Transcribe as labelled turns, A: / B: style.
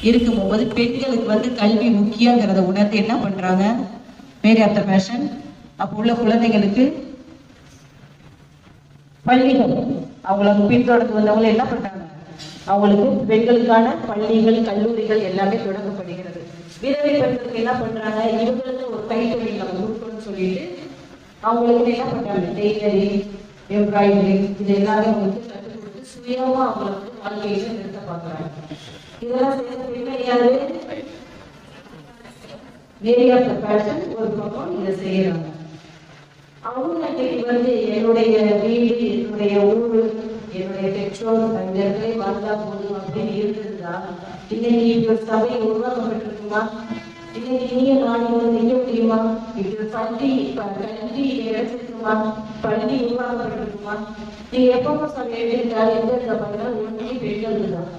A: இருக்கும்போது பெண்களுக்கு வந்து கல்வி முக்கியங்கிறத உணர்ந்து என்ன பண்றாங்க, மேரி ஆஃப் த பேஷன் அப்போ உள்ள குழந்தைகளுக்கு பள்ளிகள் அவங்கள பின்தொடர்ந்து வந்தவங்க என்ன பண்றாங்க, அவங்களுக்கு பெண்களுக்கான பள்ளிகள் கல்லூரிகள் எல்லாமே தொடங்கப்படுகிறது. விதவை பெண்களுக்கு என்ன பண்றாங்க, இவங்களுக்கு ஒரு கைத்தொழில் நம்ம கொடுக்கணும்னு சொல்லிட்டு அவங்களுக்கு என்ன பண்றாங்க, டெய்லரிங், எம்ப்ராய்டரிங் இது எல்லாமே அவங்களுக்கு கற்றுக் கொடுத்து சுயமா அவங்களை வந்து வாழ்க்கையில நிறுத்த பார்க்குறாங்க. இதெல்லாம் செய்த பெண்கள் யாரு, மேரி ஆஃப் த பேஷன் ஒரு பக்கம் இதை செய்யறாங்க. அவங்க வந்து என்னுடைய வீடு, என்னுடைய ஊரு, என்னுடைய பெற்றோர் தங்கர்களே வாழ்ந்தா போதும் அப்படின்னு இருந்திருந்தா இன்னைக்கு இப்படி ஒரு சபை உருவாக்கப்பட்டிருக்குமா, இன்னைக்கு நீங்க நாளைக்கு வந்து நிற்க முடியுமா, இப்படி ஒரு கல்வி கிடைச்சிருக்குமா, பள்ளி உருவாக்கப்பட்டிருக்குமா? நீங்க எப்பவும் சொல்ல எந்த இந்த பையனா ஒன்லி பெண்கள் தான்.